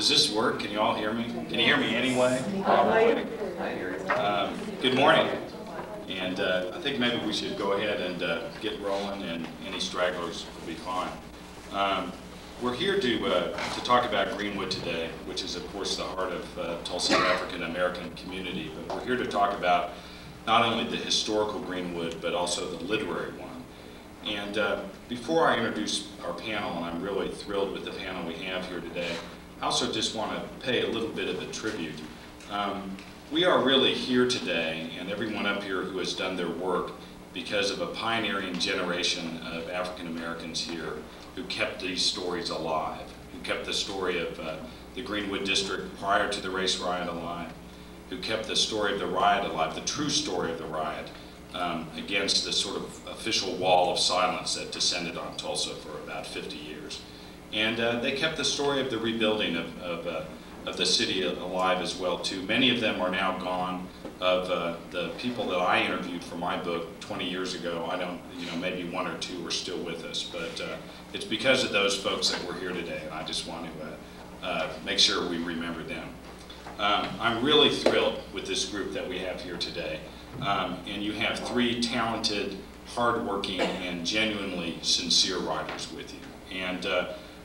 Does this work? Can you all hear me? Can you hear me anyway? Probably. Good morning. And I think maybe we should go ahead and get rolling, and any stragglers will be fine. We're here to talk about Greenwood today, which is, of course, the heart of Tulsa's African American community. But we're here to talk about not only the historical Greenwood, but also the literary one. And before I introduce our panel, and I'm really thrilled with the panel we have here today, I also just want to pay a little bit of a tribute. We are really here today, and everyone up here who has done their work, because of a pioneering generation of African Americans here who kept these stories alive, who kept the story of the Greenwood District prior to the race riot alive, who kept the story of the riot alive, the true story of the riot, against the sort of official wall of silence that descended on Tulsa for about 50 years. And they kept the story of the rebuilding of the city alive as well too. Many of them are now gone. Of the people that I interviewed for my book 20 years ago, I don't, maybe one or two are still with us, but it's because of those folks that we're here today, and I just want to make sure we remember them. I'm really thrilled with this group that we have here today, and you have three talented, hardworking, and genuinely sincere writers with you. And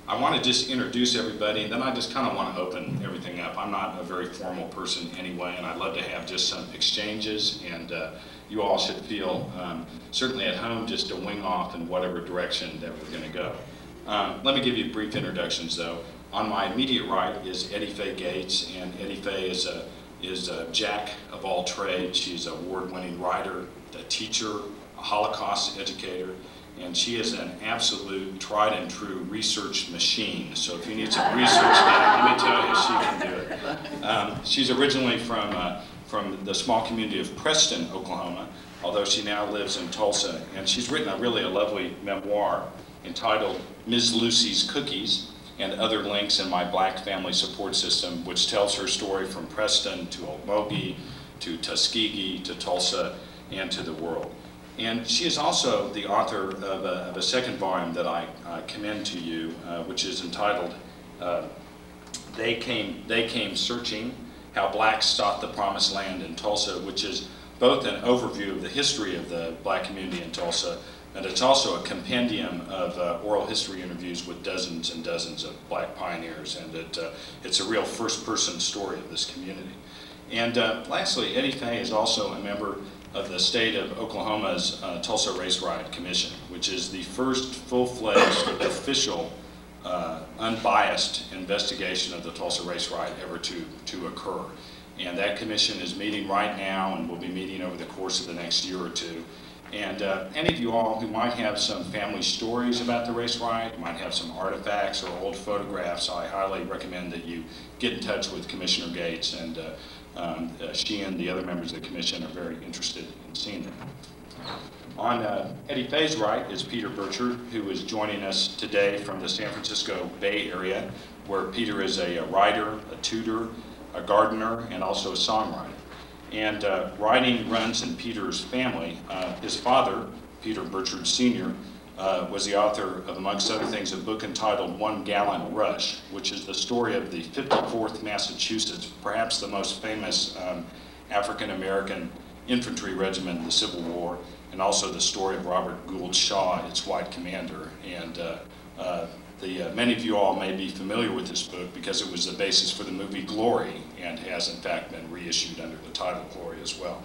I want to just introduce everybody, and then I just kind of want to open everything up. I'm not a very formal person anyway, and I'd love to have just some exchanges, and you all should feel certainly at home just to wing off in whatever direction that we're going to go. Let me give you brief introductions, though. On my immediate right is Eddie Faye Gates, and Eddie Faye is a jack of all trades. She's an award-winning writer, a teacher, a Holocaust educator, and she is an absolute tried and true research machine. So if you need some research done, let me tell you, she can do it. She's originally from the small community of Preston, Oklahoma, although she now lives in Tulsa. And she's written a lovely memoir entitled Ms. Lucy's Cookies and Other Links in My Black Family Support System, which tells her story from Preston to Okmulgee to Tuskegee to Tulsa and to the world. And she is also the author of a second volume that I commend to you, which is entitled They Came Searching, How Blacks Sought the Promised Land in Tulsa, which is both an overview of the history of the black community in Tulsa, and it's also a compendium of oral history interviews with dozens and dozens of black pioneers, and it's a real first-person story of this community. And lastly, Eddie Faye is also a member of the state of Oklahoma's Tulsa Race Riot Commission, which is the first full-fledged, official, unbiased investigation of the Tulsa Race Riot ever to occur. And that commission is meeting right now and will be meeting over the course of the next year or two. And any of you all who might have some family stories about the race riot, might have some artifacts or old photographs, I highly recommend that you get in touch with Commissioner Gates, and she and the other members of the commission are very interested in seeing them. On Eddie Faye's right is Peter Burchard, who is joining us today from the San Francisco Bay Area, where Peter is a writer, a tutor, a gardener, and also a songwriter. And writing runs in Peter's family. His father, Peter Burchard Sr., was the author of, amongst other things, a book entitled One Gallant Rush, which is the story of the 54th Massachusetts, perhaps the most famous African-American infantry regiment in the Civil War, and also the story of Robert Gould Shaw, its white commander. And many of you all may be familiar with this book because it was the basis for the movie Glory, and has in fact been reissued under the title Glory as well.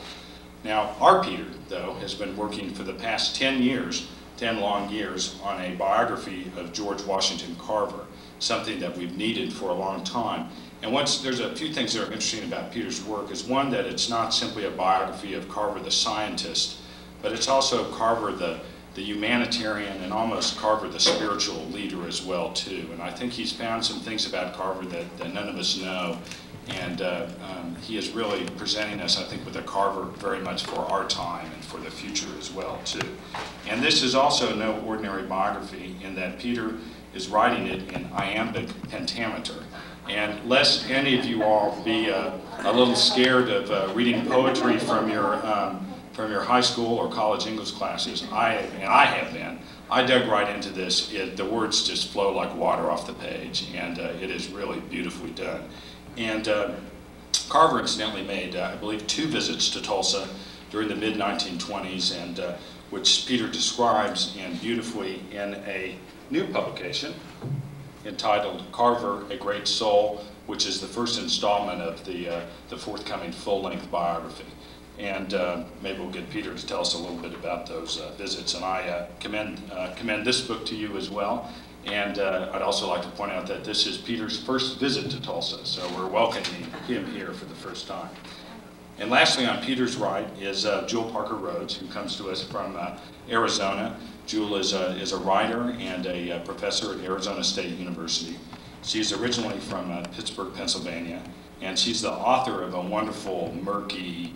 Now, our Peter, though, has been working for the past 10 long years, on a biography of George Washington Carver, something that we've needed for a long time. And there's a few things that are interesting about Peter's work. Is one, that it's not simply a biography of Carver the scientist, but it's also Carver the humanitarian, and almost Carver the spiritual leader as well too. And I think he's found some things about Carver that none of us know, and he is really presenting us, I think, with a Carver very much for our time and for the future as well too. And this is also no ordinary biography, in that Peter is writing it in iambic pentameter. And lest any of you all be a little scared of reading poetry from your from your high school or college English classes, I dug right into this. The words just flow like water off the page, and it is really beautifully done. And Carver incidentally made, I believe, 2 visits to Tulsa during the mid-1920s, and which Peter describes beautifully in a new publication entitled Carver, A Great Soul, which is the first installment of the forthcoming full-length biography. And maybe we'll get Peter to tell us a little bit about those visits. And I commend this book to you as well. And I'd also like to point out that this is Peter's first visit to Tulsa, so we're welcoming him here for the first time. And lastly, on Peter's right is Jewel Parker Rhodes, who comes to us from Arizona. Jewel is a writer and a professor at Arizona State University. She's originally from Pittsburgh, Pennsylvania, and she's the author of a wonderful, murky,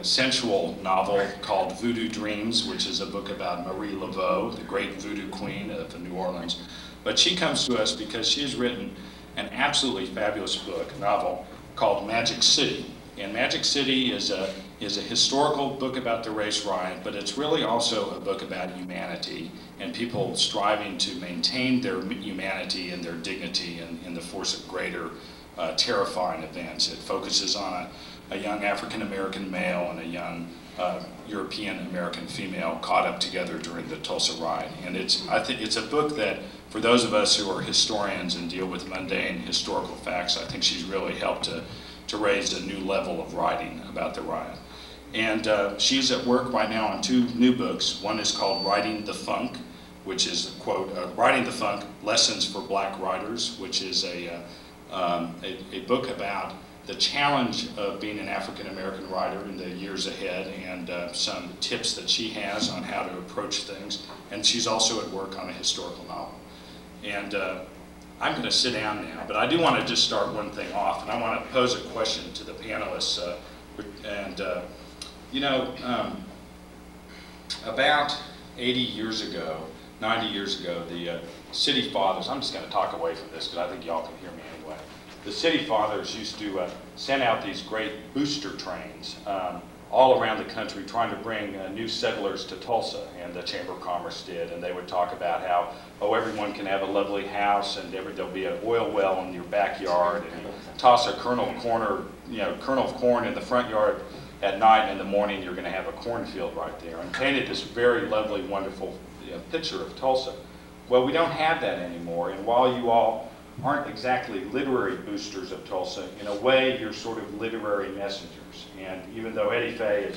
sensual novel called Voodoo Dreams, which is a book about Marie Laveau, the great voodoo queen of New Orleans. But she comes to us because she's written an absolutely fabulous book, a novel, called Magic City. And Magic City is a historical book about the race riot, but it's really also a book about humanity and people striving to maintain their humanity and their dignity in the force of greater terrifying events. It focuses on a young African-American male and a young European-American female caught up together during the Tulsa riot. And I think it's a book that, for those of us who are historians and deal with mundane historical facts, I think she's really helped to raise a new level of writing about the riot. And she's at work right now on 2 new books. One is called Writing the Funk, which is, quote, Writing the Funk, Lessons for Black Writers, which is a book about the challenge of being an African-American writer in the years ahead, and some tips that she has on how to approach things. And she's also at work on a historical novel. And I'm going to sit down now, but I do want to just start one thing off, and I want to pose a question to the panelists. About 80 years ago, 90 years ago, the city fathers, I'm just going to talk away from this because I think y'all can hear me anyway. The city fathers used to send out these great booster trains all around the country trying to bring new settlers to Tulsa, and the Chamber of Commerce did, and they would talk about how, oh, everyone can have a lovely house, and there'll be an oil well in your backyard, and you toss a kernel of corn in the front yard at night, and in the morning you're going to have a cornfield right there, and painted this very lovely, wonderful picture of Tulsa. Well, we don't have that anymore, and while you all aren't exactly literary boosters of Tulsa, in a way you're sort of literary messengers. And even though Eddie Fay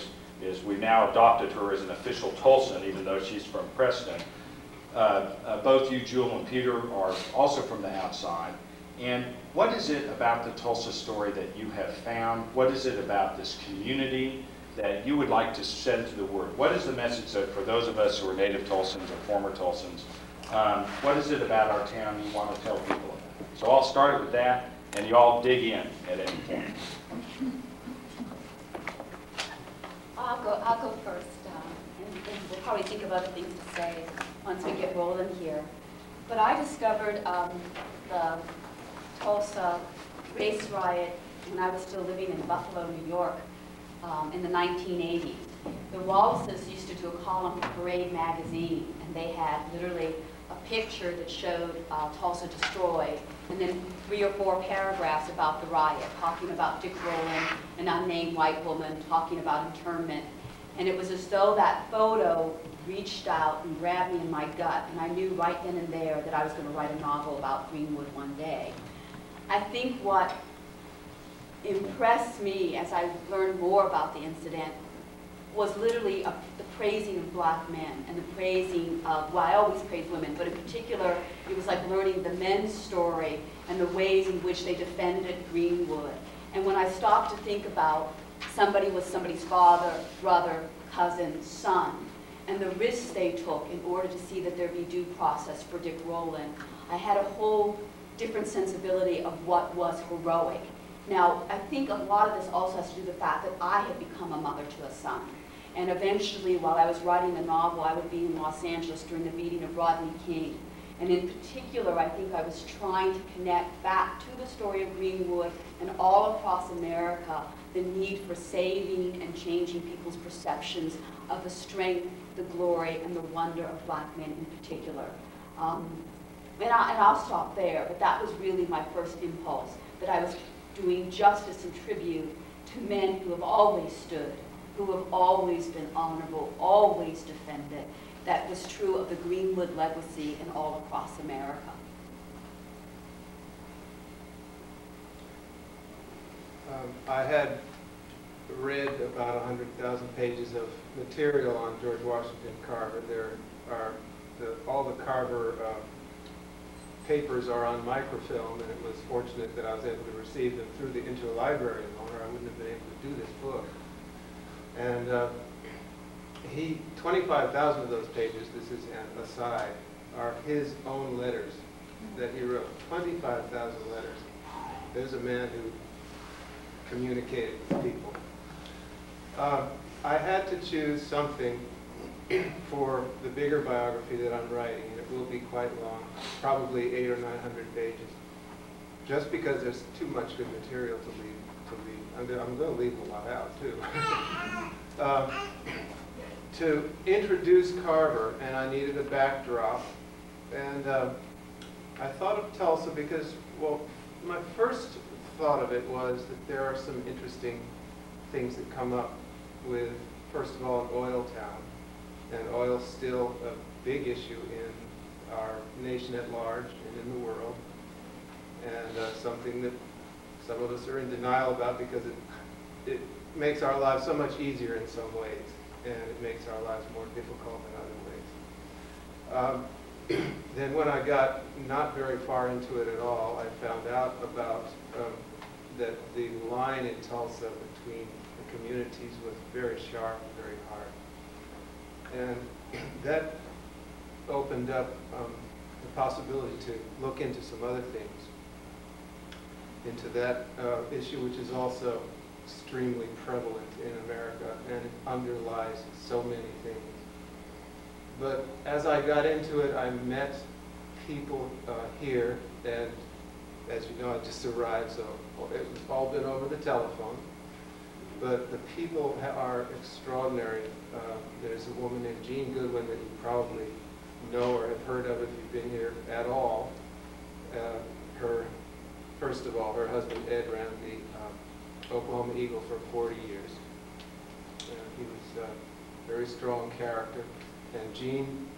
we've now adopted her as an official Tulsan, even though she's from Preston, both you, Jewel, and Peter are also from the outside. And what is it about the Tulsa story that you have found? What is it about this community that you would like to send to the world? What is the message that, for those of us who are native Tulsans or former Tulsans, what is it about our town you want to tell people about? So I'll start with that, and you all dig in at any point. I'll go first, and we'll probably think of other things to say once we get rolling here. But I discovered the Tulsa race riot when I was still living in Buffalo, New York, in the 1980s. The Wallaces used to do a column for Parade magazine, and they had literally a picture that showed Tulsa destroyed, and then 3 or 4 paragraphs about the riot, talking about Dick Rowland, an unnamed white woman, talking about internment. And it was as though that photo reached out and grabbed me in my gut, and I knew right then and there that I was going to write a novel about Greenwood one day. I think what impressed me as I learned more about the incident was literally the praising of black men and the praising of, well, I always praise women, but in particular, it was like learning the men's story and the ways in which they defended Greenwood. And when I stopped to think about somebody was somebody's father, brother, cousin, son, and the risks they took in order to see that there be due process for Dick Rowland, I had a whole different sensibility of what was heroic. Now, I think a lot of this also has to do with the fact that I had become a mother to a son. And eventually, while I was writing the novel, I would be in Los Angeles during the beating of Rodney King. And in particular, I think I was trying to connect back to the story of Greenwood and all across America, the need for saving and changing people's perceptions of the strength, the glory, and the wonder of black men in particular. And I'll stop there, but that was really my first impulse, that I was doing justice and tribute to men who have always stood, who have always been honorable, always defended. That was true of the Greenwood legacy and all across America. I had read about 100,000 pages of material on George Washington Carver. There are all the Carver papers are on microfilm, and it was fortunate that I was able to receive them through the interlibrary loaner. I wouldn't have been able to do this book. And 25,000 of those pages, this is an aside, are his own letters that he wrote. 25,000 letters. There's a man who communicated with people. I had to choose something for the bigger biography that I'm writing, and it will be quite long, probably 800 or 900 pages, just because there's too much good material to leave. I'm going to leave a lot out, too. To introduce Carver, and I needed a backdrop, and I thought of Tulsa because, well, my first thought of it was that there are some interesting things that come up with, first of all, an oil town. And oil's still a big issue in our nation at large and in the world. And something that some of us are in denial about because it makes our lives so much easier in some ways. And it makes our lives more difficult in other ways. Then when I got not very far into it at all, I found out about that the line in Tulsa between the communities was very sharp and very hard. And that opened up the possibility to look into some other things, into that issue, which is also extremely prevalent in America, and it underlies so many things. But as I got into it, I met people here, and as you know, I just arrived, so it's all been over the telephone. But the people are extraordinary. There's a woman named Jean Goodwin that you probably know or have heard of if you've been here at all. First of all, her husband Ed ran the Oklahoma Eagle for 40 years. He was a very strong character. And Jean,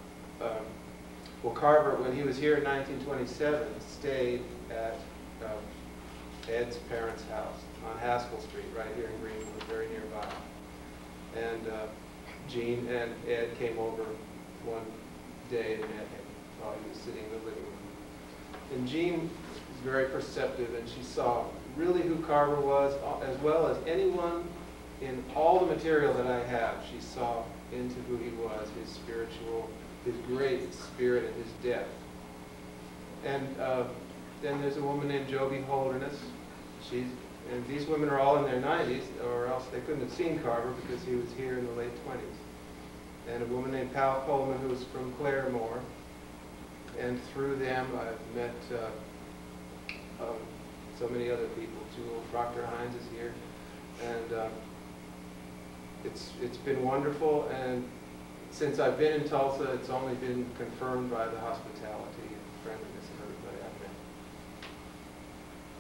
well, Carver, when he was here in 1927, stayed at Ed's parents' house on Haskell Street, right here in Greenwood, very nearby. And Jean and Ed came over one day and met him while he was sitting in the living room. And Jean was very perceptive, and she saw really who Carver was, as well as anyone in all the material that I have. She saw into who he was, his spiritual, his great spirit and his depth. And then there's a woman named Joby Holderness. And these women are all in their 90s, or else they couldn't have seen Carver because he was here in the late 20s. And a woman named Pal Coleman, who was from Claremore. And through them, I've met so many other people. Jewel Proctor Hines is here. And it's been wonderful. And since I've been in Tulsa, it's only been confirmed by the hospitality and friendliness of everybody I've met.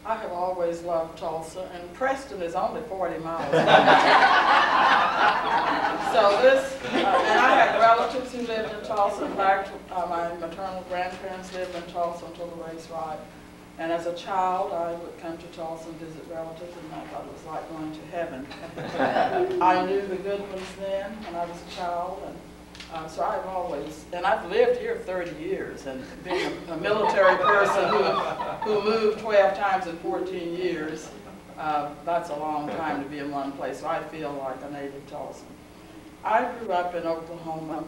I have always loved Tulsa, and Preston is only 40 miles away. So this, and I had relatives who lived in Tulsa. In fact, my maternal grandparents lived in Tulsa until the race riots. And as a child, I would come to Tulsa and visit relatives, and I thought it was like going to heaven. I knew the Goodwins then when I was a child, and so I've always, and I've lived here 30 years, and being a military person who moved 12 times in 14 years, that's a long time to be in one place, so I feel like a native Tulsan. I grew up in Oklahoma.